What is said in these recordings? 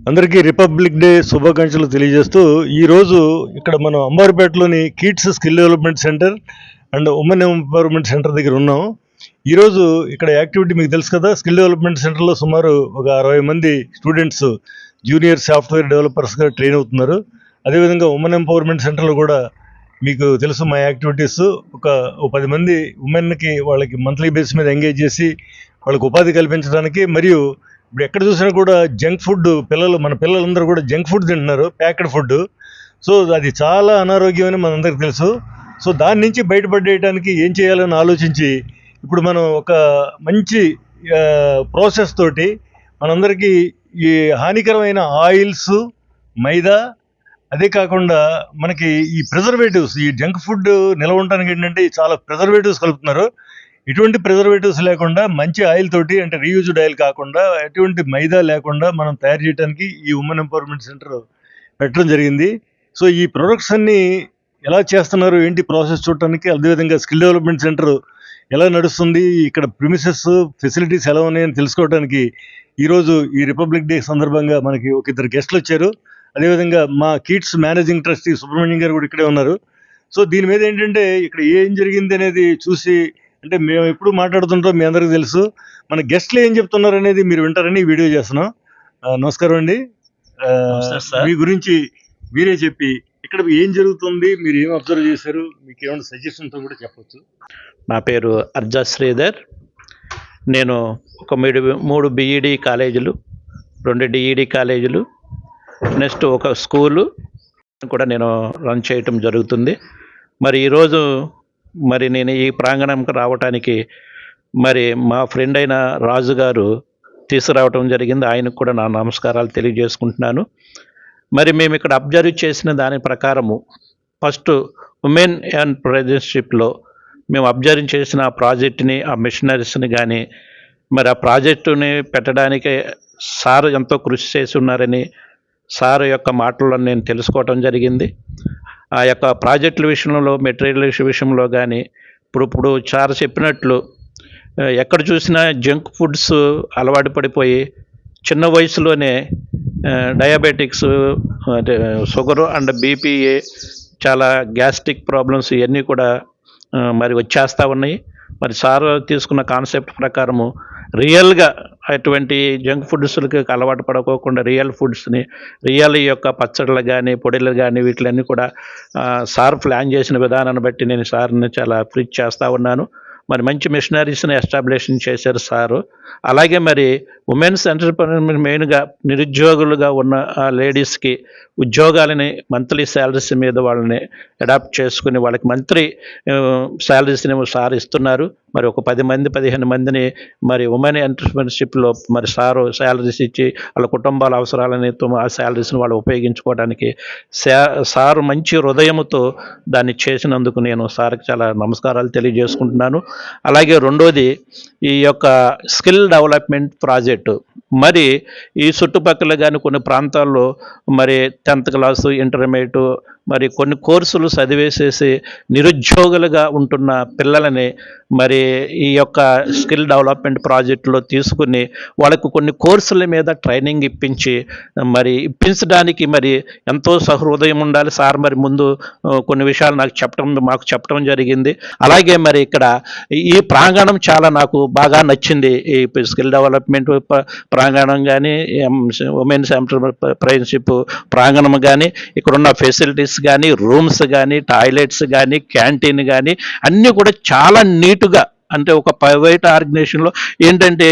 అందరికీ republic day శుభాకాంక్షలు తెలియజేస్తూ ఈరోజు ఇక్కడ మనం అంబారిపేటలోని kids skill development centre and women empowerment centre దగ్గర ఉన్నాం. ఈరోజు ఇక్కడ యాక్టివిటీ మీకు తెలుసు కదా, స్కిల్ డెవలప్మెంట్ సెంటర్లో సుమారు ఒక 60 మంది స్టూడెంట్స్ జూనియర్ సాఫ్ట్వేర్ డెవలపర్స్గా ట్రైన్ అవుతున్నారు. అదేవిధంగా ఉమెన్ ఎంపవర్మెంట్ సెంటర్లో కూడా మీకు తెలుసు మా యాక్టివిటీస్. ఒక 10 మంది ఉమెన్కి వాళ్ళకి మంత్లీ బేస్ మీద ఎంగేజ్ చేసి వాళ్ళకి ఉపాధి కల్పించడానికి, మరియు ఇప్పుడు ఎక్కడ చూసినా కూడా జంక్ ఫుడ్ మన పిల్లలందరూ కూడా జంక్ ఫుడ్ తింటున్నారు, ప్యాక్డ్ ఫుడ్. సో అది చాలా అనారోగ్యం అని మనందరికీ తెలుసు. సో దాని నుంచి బయటపడేయడానికి ఏం చేయాలని ఆలోచించి ఇప్పుడు మనం ఒక మంచి ప్రాసెస్ తోటి మనందరికీ ఈ హానికరమైన ఆయిల్స్, మైదా, అదే కాకుండా మనకి ఈ ప్రిజర్వేటివ్స్, ఈ జంక్ ఫుడ్ నిల్వ ఉండడానికి ఏంటంటే చాలా ప్రిజర్వేటివ్స్ కలుపుతున్నారు. ఎటువంటి ప్రిజర్వేటివ్స్ లేకుండా మంచి ఆయిల్ తోటి, అంటే రీయూజ్డ్ ఆయిల్ కాకుండా, ఎటువంటి మైదా లేకుండా మనం తయారు చేయడానికి ఈ ఉమెన్ ఎంపవర్మెంట్ సెంటర్ పెట్టడం జరిగింది. సో ఈ ప్రొడక్ట్స్ అన్నీ ఎలా చేస్తున్నారు ఏంటి ప్రాసెస్ చూడటానికి, అదేవిధంగా స్కిల్ డెవలప్మెంట్ సెంటర్ ఎలా నడుస్తుంది, ఇక్కడ ప్రిమిసెస్ ఫెసిలిటీస్ ఎలా ఉన్నాయని తెలుసుకోవడానికి ఈరోజు ఈ రిపబ్లిక్ డే సందర్భంగా మనకి ఒక 2 గెస్ట్లు వచ్చారు. అదేవిధంగా మా కిడ్స్ మేనేజింగ్ ట్రస్టీ సుబ్రహ్మణ్యం గారు కూడా ఇక్కడే ఉన్నారు. సో దీని మీద ఏంటంటే ఇక్కడ ఏం జరిగింది అనేది చూసి, అంటే మేము ఎప్పుడు మాట్లాడుతుంటాం మీ అందరికీ తెలుసు, మన గెస్ట్లు ఏం చెప్తున్నారు అనేది మీరు వింటారని ఈ వీడియో చేస్తున్నాం. నమస్కారం అండి. మీ గురించి మీరే చెప్పి ఇక్కడ ఏం జరుగుతుంది, మీరు ఏం అబ్జర్వ్ చేశారు, మీకు ఏమైనా సజెషన్స్ కూడా చెప్పొచ్చు. నా పేరు అర్జా శ్రీధర్. నేను ఒక 3 BED కాలేజీలు, 2 DED కాలేజీలు, నెక్స్ట్ ఒక స్కూలు కూడా నేను రన్ చేయటం జరుగుతుంది. మరి ఈరోజు నేను ఈ ప్రాంగణంకి రావటానికి మరి మా ఫ్రెండ్ అయిన రాజు గారు తీసుకురావటం జరిగింది. ఆయనకు కూడా నా నమస్కారాలు తెలియజేసుకుంటున్నాను. మరి మేము ఇక్కడ అబ్జర్వ్ చేసిన దాని ప్రకారము ఫస్ట్ ఉమెన్ ఎంటర్‌ప్రెన్యూర్‌షిప్‌లో మేము అబ్జర్వ్ చేసిన ఆ ప్రాజెక్ట్ని, ఆ మిషనరీస్ని కానీ, మరి ఆ ప్రాజెక్టుని పెట్టడానికి సార్ ఎంతో కృషి చేసి ఉన్నారని సార్ యొక్క మాటల్లో నేను తెలుసుకోవటం జరిగింది. ఆ యొక్క ప్రాజెక్టుల విషయంలో, మెటీరియల్స్ విషయంలో కానీ, ఇప్పుడు సార్ చెప్పినట్లు ఎక్కడ చూసినా జంక్ ఫుడ్స్ అలవాటు పడిపోయి చిన్న వయసులోనే డయాబెటిక్స్, అంటే షుగరు అండ్ బీపీ, చాలా గ్యాస్ట్రిక్ ప్రాబ్లమ్స్ ఇవన్నీ కూడా మరి వచ్చేస్తూ ఉన్నాయి. మరి సార్ తీసుకున్న కాన్సెప్ట్ ప్రకారము రియల్గా అటువంటి జంక్ ఫుడ్స్కి అలవాటు పడుకోకుండా రియల్ ఫుడ్స్ని, రియల్ యొక్క పచ్చళ్ళు కానీ, పొడిలు కానీ, వీటిలన్నీ కూడా సార్ ప్లాన్ చేసిన విధానాన్ని బట్టి నేను సార్ని చాలా అప్రిషియేట్ చేస్తూ ఉన్నాను. మరి మంచి మిషనరీస్ని ఎస్టాబ్లిష్ చేశారు సారు. అలాగే మరి ఉమెన్స్ ఎంటర్‌ప్రెన్యూర్ మెయిన్గా నిరుద్యోగులుగా ఉన్న లేడీస్కి ఉద్యోగాలని మంత్లీ శాలరీస్ మీద వాళ్ళని అడాప్ట్ చేసుకుని వాళ్ళకి మంత్లీ శాలరీస్ని సార్ ఇస్తున్నారు. మరి ఒక 10 మంది 15 మందిని మరి ఉమెన్ ఎంటర్‌ప్రెన్యూర్‌షిప్‌లో మరి సారు శాలరీస్ ఇచ్చి వాళ్ళ కుటుంబాల అవసరాలని ఆ శాలరీస్ని వాళ్ళు ఉపయోగించుకోవడానికి సారు మంచి హృదయంతో దాన్ని చేసినందుకు నేను సార్కి చాలా నమస్కారాలు తెలియజేసుకుంటున్నాను. అలాగే రెండోది ఈ యొక్క స్కిల్ డెవలప్మెంట్ ప్రాజెక్టు. మరి ఈ చుట్టుపక్కల కానీ కొన్ని ప్రాంతాల్లో మరి 10th క్లాసు, ఇంటర్మీడియట్, మరి కొన్ని కోర్సులు చదివేసేసి నిరుద్యోగులుగా ఉంటున్న పిల్లలని మరి ఈ యొక్క స్కిల్ డెవలప్మెంట్ ప్రాజెక్టులో తీసుకుని వాళ్ళకు కొన్ని కోర్సుల మీద ట్రైనింగ్ ఇప్పించడానికి మరి ఎంతో సహృదయం ఉండాలి. సార్ మరి ముందు కొన్ని విషయాలు మాకు చెప్పడం జరిగింది. అలాగే మరి ఇక్కడ ఈ ప్రాంగణం చాలా నాకు బాగా నచ్చింది. ఈ స్కిల్ డెవలప్మెంట్ ప్రాంగణం కానీ, ఉమెన్స్ ఎంటర్‌ప్రెన్యూర్‌షిప్ ప్రాంగణం కానీ, ఇక్కడున్న ఫెసిలిటీస్ కానీ, రూమ్స్ కానీ, టాయిలెట్స్ కానీ, క్యాంటీన్ కానీ అన్నీ కూడా చాలా నీటుగా, అంటే ఒక ప్రైవేట్ ఆర్గనైజేషన్లో ఏంటంటే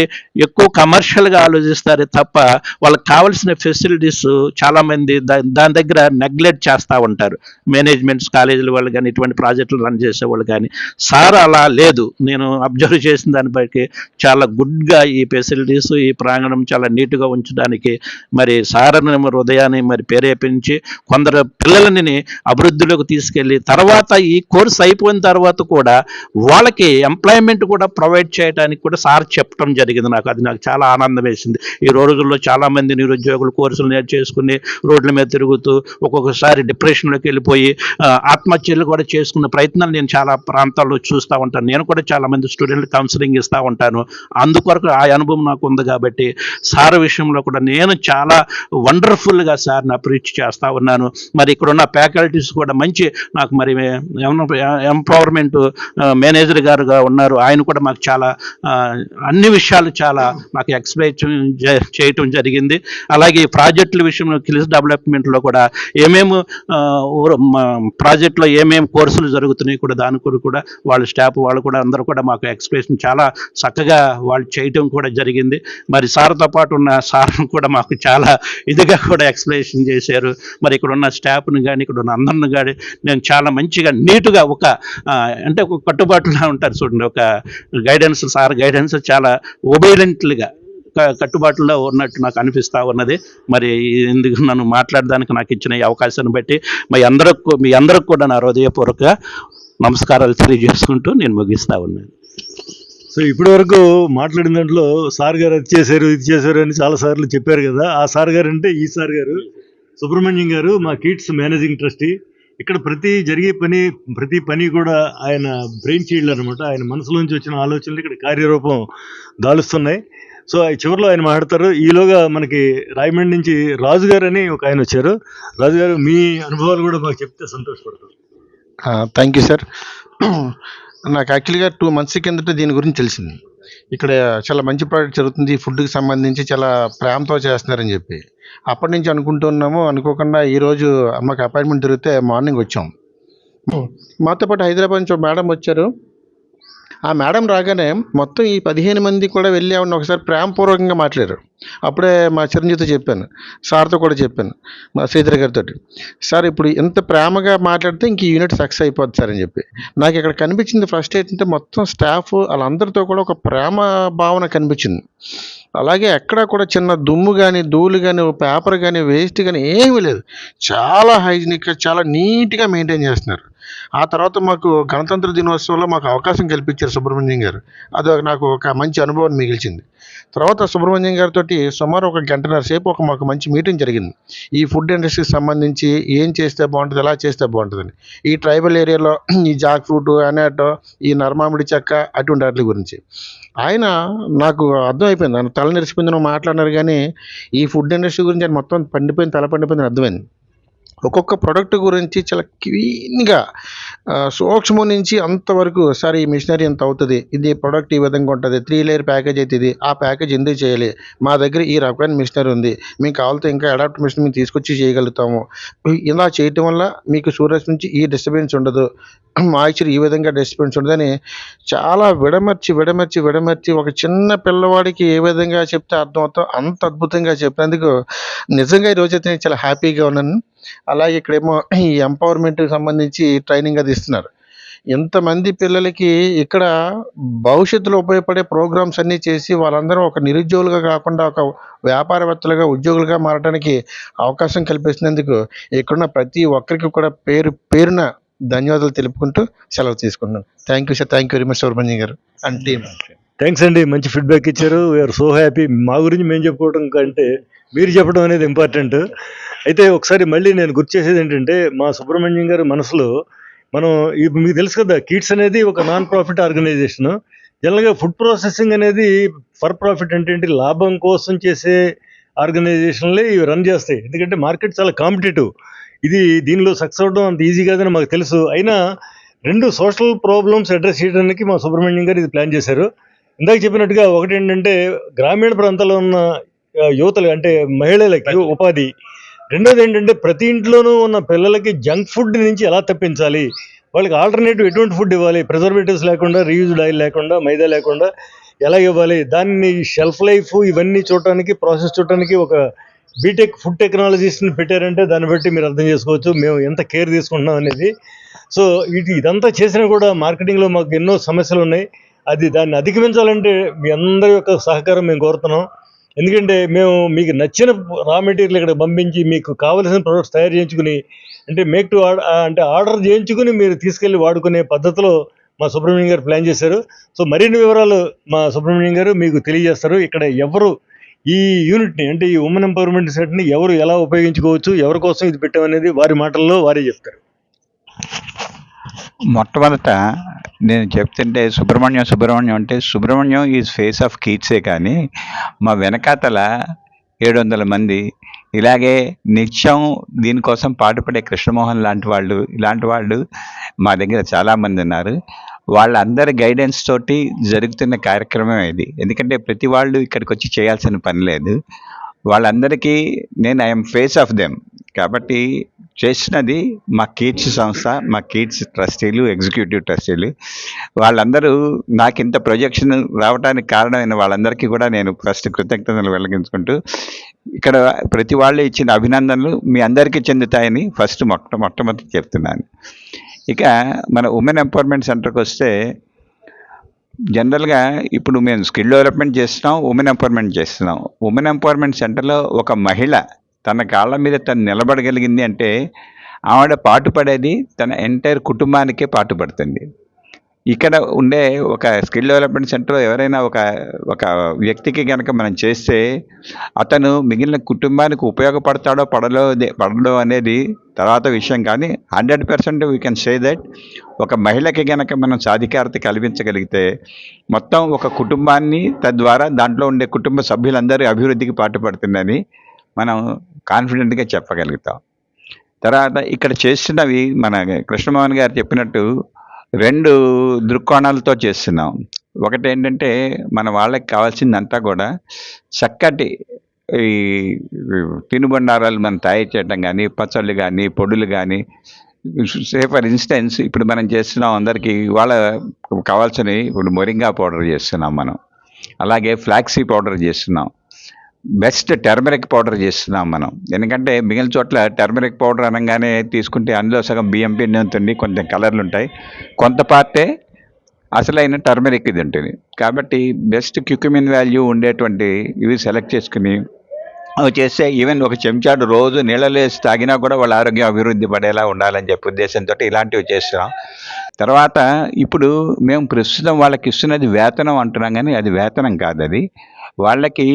ఎక్కువ కమర్షియల్గా ఆలోచిస్తారు తప్ప వాళ్ళకి కావాల్సిన ఫెసిలిటీస్ చాలామంది దాని దగ్గర నెగ్లెక్ట్ చేస్తూ ఉంటారు. మేనేజ్మెంట్స్ కాలేజీల వాళ్ళు కానీ, ఇటువంటి ప్రాజెక్టులు రన్ చేసేవాళ్ళు కానీ. సార్ అలా లేదు. నేను అబ్జర్వ్ చేసిన దాన్ని బట్టి చాలా గుడ్గా ఈ ఫెసిలిటీస్, ఈ ప్రాంగణం చాలా నీట్గా ఉంచడానికి మరి సార్ హృదయాన్ని మరి ప్రేరేపించి కొందరు పిల్లలని అభివృద్ధిలోకి తీసుకెళ్ళి తర్వాత ఈ కోర్సు అయిపోయిన తర్వాత కూడా వాళ్ళకి ఎంప్లాయ్మెంట్ ఎంప్లాయ్మెంట్ కూడా ప్రొవైడ్ చేయడానికి కూడా సార్ చెప్పడం జరిగింది. నాకు చాలా ఆనందం వేసింది. ఈ రోజుల్లో చాలామంది నిరుద్యోగులు కోర్సులు చేసుకుని రోడ్ల మీద తిరుగుతూ ఒక్కొక్కసారి డిప్రెషన్లోకి వెళ్ళిపోయి ఆత్మహత్యలు కూడా చేసుకున్న ప్రయత్నాలు నేను చాలా ప్రాంతాల్లో చూస్తూ ఉంటాను. నేను కూడా చాలామంది స్టూడెంట్ కౌన్సిలింగ్ ఇస్తూ ఉంటాను. అందుకొరకు ఆ అనుభవం నాకు ఉంది కాబట్టి సార్ విషయంలో కూడా నేను చాలా వండర్ఫుల్గా సార్ని అప్రీచ్ చేస్తూ ఉన్నాను. మరి ఇక్కడ ఉన్న ఫ్యాకల్టీస్ కూడా మంచి నాకు మరి ఎంపవర్మెంట్ మేనేజర్ గారుగా ఉన్నారు. ఆయన కూడా మాకు చాలా అన్ని విషయాలు చాలా మాకు ఎక్స్ప్లెయిన్ చేయటం జరిగింది. అలాగే ప్రాజెక్టుల విషయంలో స్కిల్స్ డెవలప్మెంట్లో కూడా ఏమేమి ప్రాజెక్టులో ఏమేమి కోర్సులు జరుగుతున్నాయి కూడా దాని కొరకు కూడా వాళ్ళ స్టాఫ్ వాళ్ళు కూడా అందరూ కూడా మాకు ఎక్స్ప్లెయిన్ చాలా చక్కగా వాళ్ళు చేయటం కూడా జరిగింది. మరి సార్తో పాటు ఉన్న సార్ కూడా మాకు చాలా ఇదిగా కూడా ఎక్స్ప్లెనేషన్ చేశారు. మరి ఇక్కడ ఉన్న స్టాఫ్ని కానీ ఇక్కడ ఉన్న అందరిని కానీ నేను చాలా మంచిగా నీట్గా అంటే ఒక కట్టుబాటులా ఉంటారు చూడండి, ఒక గైడెన్స్ సార్ గైడెన్స్ చాలా ఒబీడియంట్లుగా కట్టుబాటులో ఉన్నట్టు నాకు అనిపిస్తూ ఉన్నది. మరి ఎందుకు నన్ను మాట్లాడడానికి నాకు ఇచ్చిన ఈ అవకాశాన్ని బట్టి మీ అందరికి కూడా నా హృదయపూర్వక నమస్కారాలు తెలియజేసుకుంటూ నేను ముగిస్తూ ఉన్నాను. సో ఇప్పటి వరకు మాట్లాడిన దాంట్లో సార్ గారు అది చేశారు ఇది చేశారు అని చాలా సార్లు చెప్పారు కదా. ఆ సార్ గారు అంటే ఈ సార్ గారు సుబ్రహ్మణ్యం గారు, మా కిడ్స్ మేనేజింగ్ ట్రస్టీ. ఇక్కడ ప్రతి పని కూడా ఆయన బ్రెయిన్ చైల్డ్ అనమాట. ఆయన మనసులోంచి వచ్చిన ఆలోచనలు ఇక్కడ కార్యరూపం దాలుస్తున్నాయి. సో చివరిలో ఆయన మాట్లాడతారు. ఈలోగా మనకి రాయమండ్రి నుంచి రాజు గారు అని ఒక ఆయన వచ్చారు. రాజు గారు, మీ అనుభవాలు కూడా మాకు చెప్తే సంతోషపడతారు. Thank you sir. నాకు యాక్చువల్గా 2 months కిందట దీని గురించి తెలిసింది. ఇక్కడ చాలా మంచి ప్రాజెక్ట్ జరుగుతుంది, ఫుడ్కి సంబంధించి చాలా ప్రేమతో చేస్తున్నారని చెప్పి అప్పటి నుంచి అనుకుంటున్నాము. అనుకోకుండా ఈరోజు మాకు అపాయింట్మెంట్ దొరికితే మార్నింగ్ వచ్చాం. మాతో పాటు హైదరాబాద్ నుంచి మేడం వచ్చారు. ఆ మేడం రాగానే మొత్తం ఈ 15 మంది కూడా వెళ్ళి ఆవిడని ఒకసారి ప్రేమపూర్వకంగా మాట్లాడారు. అప్పుడే మా చిరంజీవితో చెప్పాను, సార్తో కూడా చెప్పాను, మా శ్రీధర్ గారితో, సార్ ఇప్పుడు ఎంత ప్రేమగా మాట్లాడితే ఇంక ఈ యూనిట్ సక్సెస్ అయిపోద్ది సార్ అని చెప్పి. నాకు ఇక్కడ కనిపించింది ఫస్ట్ ఏంటంటే మొత్తం స్టాఫ్ వాళ్ళందరితో కూడా ఒక ప్రేమ భావన కనిపించింది. అలాగే ఎక్కడా కూడా చిన్న దుమ్ము కానీ ధూళి కానీ పేపర్ కానీ వేస్ట్ కానీ ఏమీ లేదు. చాలా హైజీనిక్గా చాలా నీట్గా మెయింటైన్ చేస్తున్నారు. ఆ తర్వాత మాకు గణతంత్ర దినోత్సవంలో మాకు అవకాశం కల్పించారు సుబ్రహ్మణ్యం గారు. అది నాకు ఒక మంచి అనుభవం మిగిల్చింది. తర్వాత సుబ్రహ్మణ్యం గారితో సుమారు 1 గంటన్నర సేపు మాకు మంచి మీటింగ్ జరిగింది. ఈ ఫుడ్ ఇండస్ట్రీకి సంబంధించి ఏం చేస్తే బాగుంటుంది, ఎలా చేస్తే బాగుంటుందని. ఈ ట్రైబల్ ఏరియాలో ఈ జాక్ ఫ్రూట్, అనాటో, ఈ నరమామిడి చెక్క అటువంటి వాటి గురించి ఆయన నాకు అర్థమైపోయింది. ఆయన తల నెరిసిపోయింది మాట్లాడినారు, కానీ ఈ ఫుడ్ ఇండస్ట్రీ గురించి ఆయన మొత్తం తల పండిపోయిందని అర్థమైంది. ఒక్కొక్క ప్రోడక్ట్ గురించి చాలా క్లీన్గా సూక్ష్మం నుంచి అంతవరకు, సార్ ఈ మిషనరీ ఎంత అవుతుంది, ఇది ప్రోడక్ట్ ఈ విధంగా ఉంటుంది, 3 layer ప్యాకేజ్ అయితే ఇది, ఆ ప్యాకేజ్ ఎందుకు చేయాలి, మా దగ్గర ఈ రకమైన మిషనరీ ఉంది, మీకు కావాలితే ఇంకా అడాప్ట్ మిషన్ మేము తీసుకొచ్చి చేయగలుగుతాము, ఇలా చేయటం వల్ల మీకు సూర్యరశ్మి నుంచి ఈ డిస్టర్బెన్స్ ఉండదు, మాయిశ్చర్ ఈ విధంగా డిస్టర్బెన్స్ ఉండదని చాలా విడమర్చి ఒక చిన్న పిల్లవాడికి ఏ విధంగా చెప్తే అర్థమవుతాం అంత అద్భుతంగా చెప్పినందుకు నిజంగా ఈరోజైతే నేను చాలా హ్యాపీగా ఉన్నాను. అలాగే ఇక్కడేమో ఈ ఎంపవర్మెంట్కి సంబంధించి ట్రైనింగ్ అది ఇస్తున్నారు. ఎంతమంది పిల్లలకి ఇక్కడ భవిష్యత్తులో ఉపయోగపడే ప్రోగ్రామ్స్ అన్నీ చేసి వాళ్ళందరూ ఒక నిరుద్యోగులుగా కాకుండా ఒక వ్యాపారవేత్తలుగా, ఉద్యోగులుగా మారడానికి అవకాశం కల్పిస్తున్నందుకు ఇక్కడున్న ప్రతి ఒక్కరికి కూడా పేరున ధన్యవాదాలు తెలుపుకుంటూ సెలవు తీసుకున్నాను. Thank you sir. Thank you very much Subrahmanyam గారు అండ్ టీమ్. థ్యాంక్స్ అండి, మంచి ఫీడ్బ్యాక్ ఇచ్చారు. We are so happy. మా గురించి మేము చెప్పుకోవడం కంటే మీరు చెప్పడం అనేది ఇంపార్టెంట్. అయితే ఒకసారి మళ్ళీ నేను గుర్తు చేసేది ఏంటంటే, మా సుబ్రహ్మణ్యం గారి మనసులో మనం ఇప్పుడు మీకు తెలుసు కదా, కిడ్స్ అనేది ఒక నాన్ ప్రాఫిట్ ఆర్గనైజేషన్. జనరల్గా ఫుడ్ ప్రాసెసింగ్ అనేది ఫర్ ప్రాఫిట్ అంటే ఏంటి, లాభం కోసం చేసే ఆర్గనైజేషన్లే ఇవి రన్ చేస్తాయి. ఎందుకంటే మార్కెట్ చాలా కాంపిటేటివ్. దీనిలో సక్సెస్ అవ్వడం అంత ఈజీ కాదని మాకు తెలుసు. అయినా 2 సోషల్ ప్రాబ్లమ్స్ అడ్రస్ చేయడానికి మా సుబ్రహ్మణ్యం గారు ఇది ప్లాన్ చేశారు. ఇందాక చెప్పినట్టుగా ఒకటి ఏంటంటే గ్రామీణ ప్రాంతాల్లో ఉన్న యువతలు అంటే మహిళలకి ఉపాధి. రెండోది ఏంటంటే ప్రతి ఇంట్లోనూ ఉన్న పిల్లలకి జంక్ ఫుడ్ నుంచి ఎలా తప్పించాలి, వాళ్ళకి ఆల్టర్నేటివ్ ఎటువంటి ఫుడ్ ఇవ్వాలి, ప్రిజర్వేటివ్స్ లేకుండా, రీయూజ్డ్ ఆయిల్ లేకుండా, మైదా లేకుండా ఎలా ఇవ్వాలి, దాన్ని షెల్ఫ్ లైఫ్ ఇవన్నీ చూడటానికి, ప్రాసెస్ చూడటానికి ఒక బీటెక్ ఫుడ్ టెక్నాలజీస్ని పెట్టారంటే దాన్ని బట్టి మీరు అర్థం చేసుకోవచ్చు మేము ఎంత కేర్ తీసుకుంటున్నాం అనేది. సో ఇదంతా చేసినా కూడా మార్కెటింగ్లో మాకు ఎన్నో సమస్యలు ఉన్నాయి. దాన్ని అధిగమించాలంటే మీ అందరి యొక్క సహకారం మేము కోరుతున్నాం. ఎందుకంటే మేము మీకు నచ్చిన రా మెటీరియల్ ఇక్కడ పంపించి మీకు కావలసిన ప్రొడక్ట్స్ తయారు చేయించుకుని, అంటే ఆర్డర్ చేయించుకుని మీరు తీసుకెళ్ళి వాడుకునే పద్ధతిలో మా సుబ్రహ్మణ్యం గారు ప్లాన్ చేశారు. సో మరిన్ని వివరాలు మా సుబ్రహ్మణ్యం గారు మీకు తెలియజేస్తారు. ఇక్కడ ఎవరు ఈ యూనిట్ని అంటే ఈ ఉమెన్ ఎంపవర్మెంట్ సెంటర్ని ఎవరు ఎలా ఉపయోగించుకోవచ్చు, ఎవరి కోసం ఇది పెట్టామనేది వారి మాటల్లో వారే చెప్తారు. మొట్టమొదట నేను చెప్తుంటే సుబ్రహ్మణ్యం అంటే సుబ్రహ్మణ్యం ఈజ్ ఫేస్ ఆఫ్ కీట్సే, కానీ మా వెనకాతల 700 మంది ఇలాగే నిత్యం దీనికోసం పాటుపడే కృష్ణమోహన్ ఇలాంటి వాళ్ళు మా దగ్గర చాలామంది ఉన్నారు. వాళ్ళందరి గైడెన్స్ తోటి జరుగుతున్న కార్యక్రమం ఇది. ఎందుకంటే ప్రతి వాళ్ళు ఇక్కడికి వచ్చి చేయాల్సిన పని లేదు. వాళ్ళందరికీ నేను ఐఎమ్ ఫేస్ ఆఫ్ దెమ్. కాబట్టి చేసినది మా కీట్స్ సంస్థ, మా కీట్స్ ట్రస్టీలు, ఎగ్జిక్యూటివ్ ట్రస్టీలు. వాళ్ళందరూ నాకు ఇంత ప్రొజెక్షన్ రావడానికి కారణమైన వాళ్ళందరికీ కూడా నేను ఫస్ట్ కృతజ్ఞతలు వెల్లగించుకుంటూ, ఇక్కడ ప్రతి వాళ్ళు ఇచ్చిన అభినందనలు మీ అందరికీ చెందుతాయని ఫస్ట్ మొట్టమొదటి చెప్తున్నాను. ఇక మన ఉమెన్ ఎంపవర్మెంట్ సెంటర్కి వస్తే, జనరల్గా ఇప్పుడు మేము స్కిల్ డెవలప్మెంట్ చేస్తున్నాం, ఉమెన్ ఎంపవర్మెంట్ చేస్తున్నాం. ఉమెన్ ఎంపవర్మెంట్ సెంటర్లో ఒక మహిళ తన కాళ్ళ మీద తను నిలబడగలిగింది అంటే ఆవిడ పాటుపడేది తన ఎంటైర్ కుటుంబానికే పాటుపడుతుంది. ఇక్కడ ఉండే ఒక స్కిల్ డెవలప్మెంట్ సెంటర్లో ఎవరైనా ఒక వ్యక్తికి కనుక మనం చేస్తే అతను మిగిలిన కుటుంబానికి ఉపయోగపడతాడో పడడో అనేది తర్వాత విషయం, కానీ 100% వీ కెన్ సే దట్ ఒక మహిళకి కనుక మనం సాధికారత కల్పించగలిగితే మొత్తం ఒక కుటుంబాన్ని, తద్వారా దాంట్లో ఉండే కుటుంబ సభ్యులందరి అభివృద్ధికి పాటుపడుతుందని మనం కాన్ఫిడెంట్గా చెప్పగలుగుతాం. తర్వాత ఇక్కడ చేస్తున్నవి మన కృష్ణమోహన్ గారు చెప్పినట్టు 2 దృక్కోణాలతో చేస్తున్నాం. ఒకటి ఏంటంటే మన వాళ్ళకి కావాల్సిందంతా కూడా చక్కటి ఈ తినుబండారాలు మనం తయారు చేయడం కానీ, పచ్చళ్ళు కానీ, పొడులు కానీ. ఫర్ ఇన్స్టెన్స్ ఇప్పుడు మనం చేస్తున్నాం అందరికీ వాళ్ళ కావాల్సినవి. ఇప్పుడు మొరింగా పౌడర్ చేస్తున్నాం మనం, అలాగే ఫ్లాక్సీ పౌడర్ చేస్తున్నాం, బెస్ట్ టర్మరిక్ పౌడర్ చేస్తున్నాం మనం. ఎందుకంటే మిగిలిన చోట్ల టర్మరిక్ పౌడర్ అనగానే తీసుకుంటే అందులో సగం బియ్యం పిండి ఉంటుంది, కొంత కలర్లు ఉంటాయి, కొంత పార్టే అసలైన టర్మరిక్ ఇది ఉంటుంది. కాబట్టి బెస్ట్ క్యూక్యూమిన్ వాల్యూ ఉండేటువంటి ఇవి సెలెక్ట్ చేసుకుని అవి చేస్తే ఈవెన్ ఒక చెంచాడు రోజు నీళ్ళలో వేసి తాగినా కూడా వాళ్ళ ఆరోగ్యం అభివృద్ధి పడేలా ఉండాలని చెప్పే ఉద్దేశంతో ఇలాంటివి చేస్తున్నాం. తర్వాత ఇప్పుడు మేము ప్రస్తుతం వాళ్ళకి ఇస్తున్నది వేతనం అంటున్నాం, కానీ అది వేతనం కాదు. అది వాళ్ళకి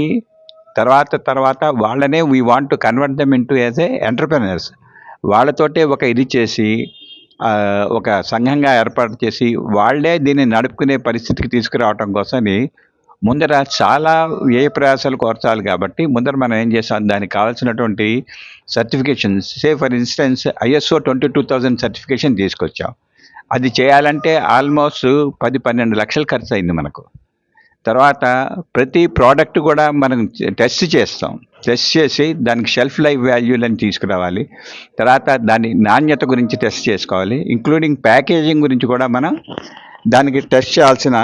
తర్వాత వాళ్ళనే we want to convert them into as a entrepreneurs. వాళ్ళతోటే ఒక ఇది చేసి ఒక సంఘంగా ఏర్పాటు చేసి వాళ్ళే దీన్ని నడుపుకునే పరిస్థితికి తీసుకురావటం కోసమని ముందర చాలా వ్యయ ప్రయాసాలు కోర్చాలి. కాబట్టి ముందర మనం ఏం చేసాం, దానికి కావాల్సినటువంటి certifications, for instance ISO 22000 certification తీసుకొచ్చాం. అది చేయాలంటే ఆల్మోస్ట్ 10-12 లక్షలు ఖర్చు అయింది మనకు. తర్వాత ప్రతి ప్రోడక్ట్ కూడా మనం టెస్ట్ చేసి దానికి షెల్ఫ్ లైఫ్ వాల్యూలను తీసుకురావాలి. తర్వాత దాని నాణ్యత గురించి టెస్ట్ చేసుకోవాలి, ఇంక్లూడింగ్ ప్యాకేజింగ్ గురించి కూడా మనం దానికి టెస్ట్ చేయాల్సిన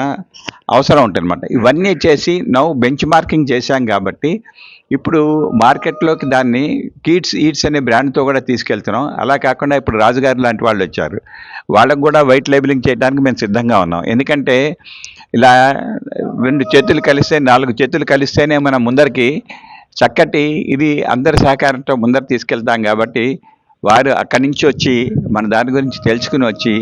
అవసరం ఉంటుందన్నమాట. ఇవన్నీ చేసి బెంచ్ మార్కింగ్ చేశాం. కాబట్టి ఇప్పుడు మార్కెట్లోకి దాన్ని ఈట్స్ అనే బ్రాండ్తో కూడా తీసుకెళ్తున్నాం. అలా కాకుండా ఇప్పుడు రాజుగారు లాంటి వాళ్ళు వచ్చారు, వాళ్ళకు కూడా వైట్ లేబులింగ్ చేయడానికి మేము సిద్ధంగా ఉన్నాం. ఎందుకంటే ఇలా 2 చేతులు కలిస్తే 4 చేతులు కలిస్తేనే మనం ముందరికి చక్కటి ఇది అందరి సహకారంతో ముందర తీసుకెళ్తాం. కాబట్టి వారు అక్కడి నుంచి వచ్చి మన దాని గురించి తెలుసుకుని వచ్చి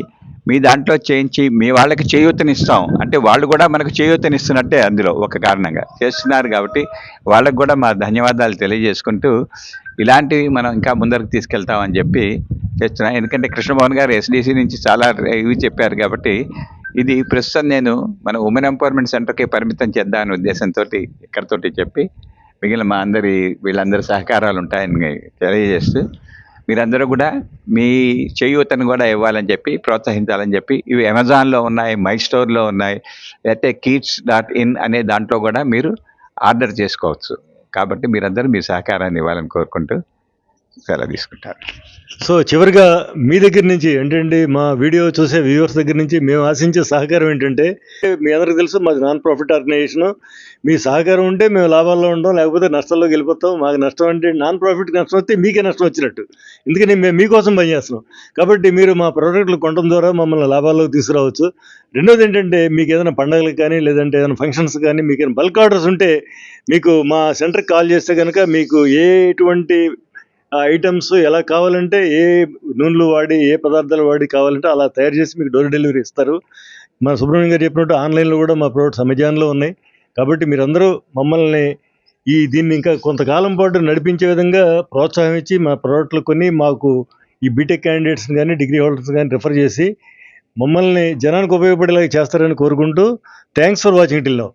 మీ దాంట్లో చేయించి మీ వాళ్ళకి చేయూతనిస్తాం అంటే వాళ్ళు కూడా మనకు చేయూతనిస్తున్నట్టే అందులో ఒక కారణంగా చేస్తున్నారు. కాబట్టి వాళ్ళకు కూడా మా ధన్యవాదాలు తెలియజేసుకుంటూ ఇలాంటివి మనం ఇంకా ముందరకు తీసుకెళ్తామని చెప్పి చేస్తున్నాం. ఎందుకంటే కృష్ణమోహన్ గారు SDC నుంచి చాలా ఇవి చెప్పారు. కాబట్టి ఇది ప్రస్తుతం నేను మన ఉమెన్ ఎంపవర్మెంట్ సెంటర్కి పరిమితం చేద్దామనే ఉద్దేశంతో ఇక్కడితోటి చెప్పి మిగిలిన మా వీళ్ళందరి సహకారాలు ఉంటాయని తెలియజేస్తూ మీరందరూ కూడా మీ చేయూతను కూడా ఇవ్వాలని చెప్పి ప్రోత్సహించాలని చెప్పి ఇవి అమెజాన్లో ఉన్నాయి, మై స్టోర్లో ఉన్నాయి, లేకపోతే keats.in అనే దాంట్లో కూడా మీరు ఆర్డర్ చేసుకోవచ్చు. కాబట్టి మీరందరూ మీ సహకారాన్ని ఇవ్వాలని కోరుకుంటూ సెలవు తీసుకుంటారు. సో చివరిగా మీ దగ్గర నుంచి ఏంటంటే మా వీడియో చూసే వ్యూవర్స్ దగ్గర నుంచి మేము ఆశించే సహకారం ఏంటంటే, మీ అందరికీ తెలుసు మాది నాన్ ప్రాఫిట్ ఆర్గనైజేషన్. మీ సహకారం ఉంటే మేము లాభాల్లో ఉంటాం, లేకపోతే నష్టాల్లోకి వెళ్ళిపోతాం. మాకు నష్టం అంటే నాన్ ప్రాఫిట్కి నష్టం వస్తే మీకే నష్టం వచ్చినట్టు, ఎందుకని మేము మీకోసం పనిచేస్తున్నాం. కాబట్టి మీరు మా ప్రోడక్ట్లు కొనడం ద్వారా మమ్మల్ని లాభాల్లోకి తీసుకురావచ్చు. రెండోది ఏంటంటే, మీకు ఏదైనా పండగలకు కానీ లేదంటే ఏదైనా ఫంక్షన్స్ కానీ మీకు ఏదైనా బల్క్ ఆర్డర్స్ ఉంటే మీకు మా సెంటర్కి కాల్ చేస్తే కనుక మీకు ఎటువంటి ఐటమ్స్ ఎలా కావాలంటే, ఏ నూనెలు వాడి ఏ పదార్థాలు వాడి కావాలంటే అలా తయారు చేసి మీకు డోర్ డెలివరీ ఇస్తారు. మా సుబ్రహ్మణ్యం గారు చెప్పినట్టు ఆన్లైన్లో కూడా మా ప్రోడక్ట్స్ అమెజాన్లో ఉన్నాయి. కాబట్టి మీరందరూ మమ్మల్ని దీన్ని ఇంకా కొంతకాలం పాటు నడిపించే విధంగా ప్రోత్సాహం ఇచ్చి మా ప్రోడక్ట్లు కొని మాకు ఈ బీటెక్ క్యాండిడేట్స్ని కానీ డిగ్రీ హోల్డర్స్ కానీ రిఫర్ చేసి మమ్మల్ని జనానికి ఉపయోగపడేలాగా చేస్తారని కోరుకుంటూ thanks for watching till now.